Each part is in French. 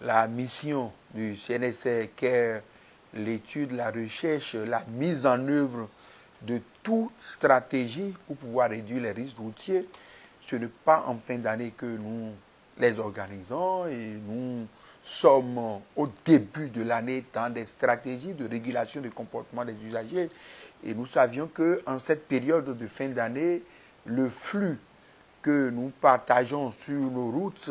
la mission du CNSR, qui est l'étude, la recherche, la mise en œuvre de toute stratégie pour pouvoir réduire les risques routiers. Ce n'est pas en fin d'année que nous les organisons et nous sommes au début de l'année dans des stratégies de régulation du comportement des usagers. Et nous savions qu'en cette période de fin d'année, le flux que nous partageons sur nos routes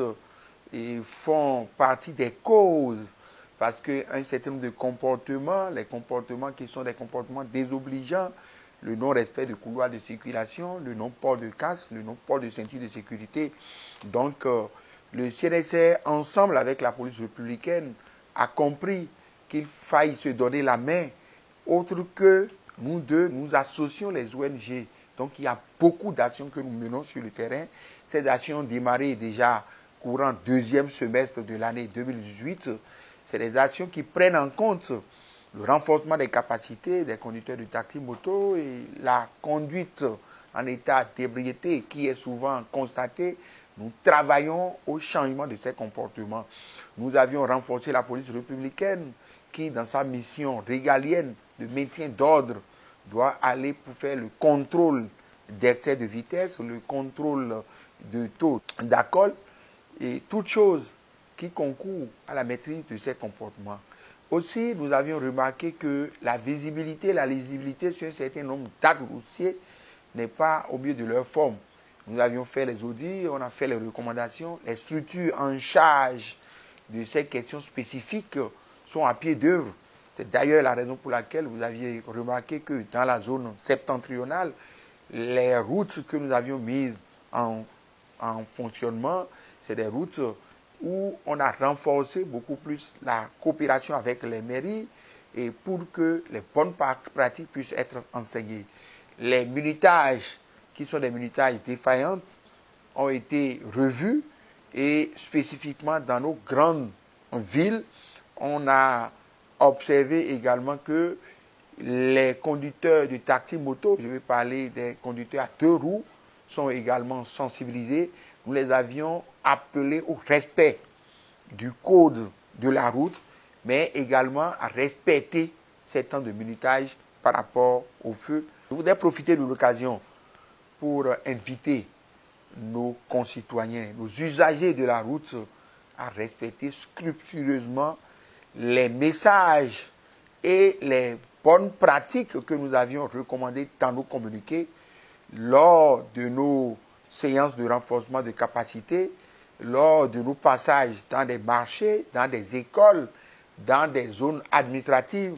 font partie des causes, parce qu'un certain nombre de comportements, les comportements qui sont des comportements désobligeants, le non-respect du couloir de circulation, le non-port de casque, le non-port de ceinture de sécurité. Donc, le CNSR, ensemble avec la police républicaine, a compris qu'il faille se donner la main, autre que nous deux, nous associons les ONG. Donc, il y a beaucoup d'actions que nous menons sur le terrain. Ces actions ont démarré déjà courant deuxième semestre de l'année 2018. C'est des actions qui prennent en compte le renforcement des capacités des conducteurs de taxi-moto et la conduite en état d'ébriété qui est souvent constatée. Nous travaillons au changement de ces comportements. Nous avions renforcé la police républicaine qui, dans sa mission régalienne de maintien d'ordre, doit aller pour faire le contrôle d'excès de vitesse, le contrôle de taux d'alcool et toutes choses qui concourent à la maîtrise de ces comportements. Aussi, nous avions remarqué que la visibilité et la lisibilité sur un certain nombre d'actes routiers n'est pas au mieux de leur forme. Nous avions fait les audits, on a fait les recommandations. Les structures en charge de ces questions spécifiques sont à pied d'œuvre. C'est d'ailleurs la raison pour laquelle vous aviez remarqué que dans la zone septentrionale, les routes que nous avions mises en fonctionnement, c'est des routes où on a renforcé beaucoup plus la coopération avec les mairies et pour que les bonnes pratiques puissent être enseignées. Les minutages, qui sont des minutages défaillants, ont été revus et spécifiquement dans nos grandes villes, on a observé également que les conducteurs de taxi-moto, je vais parler des conducteurs à deux roues, sont également sensibilisés. Nous les avions appelés au respect du code de la route, mais également à respecter ces temps de minutage par rapport au feu. Je voudrais profiter de l'occasion pour inviter nos concitoyens, nos usagers de la route à respecter scrupuleusement les messages et les bonnes pratiques que nous avions recommandées dans nos communiqués lors de nos séances de renforcement de capacité, lors de nos passages dans des marchés, dans des écoles, dans des zones administratives.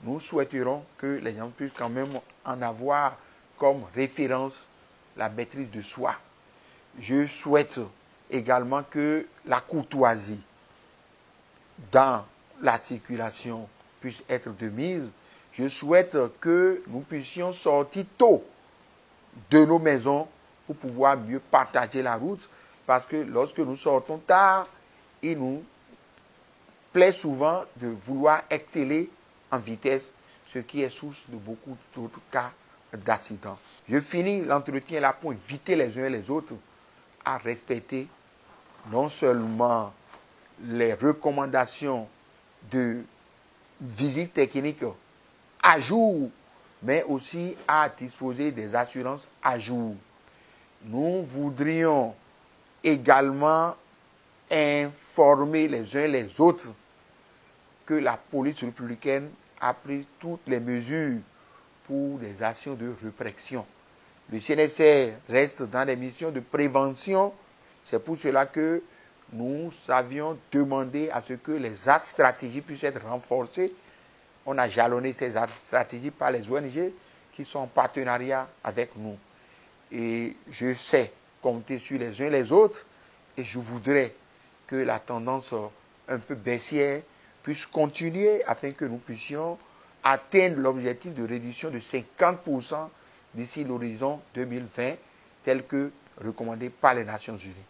Nous souhaiterons que les gens puissent quand même en avoir comme référence la maîtrise de soi. Je souhaite également que la courtoisie dans la circulation puisse être de mise. Je souhaite que nous puissions sortir tôt de nos maisons pour pouvoir mieux partager la route, parce que lorsque nous sortons tard, il nous plaît souvent de vouloir exceller en vitesse, ce qui est source de beaucoup d'autres cas d'accidents. Je finis l'entretien là pour inviter les uns et les autres à respecter non seulement les recommandations de visite technique à jour, mais aussi à disposer des assurances à jour. Nous voudrions également informer les uns et les autres que la police républicaine a pris toutes les mesures pour des actions de répression. Le CNSR reste dans des missions de prévention. C'est pour cela que nous avions demandé à ce que les stratégies puissent être renforcées. On a jalonné ces stratégies par les ONG qui sont en partenariat avec nous. Et je sais compter sur les uns et les autres. Et je voudrais que la tendance un peu baissière puisse continuer afin que nous puissions atteindre l'objectif de réduction de 50% d'ici l'horizon 2020, tel que recommandé par les Nations Unies.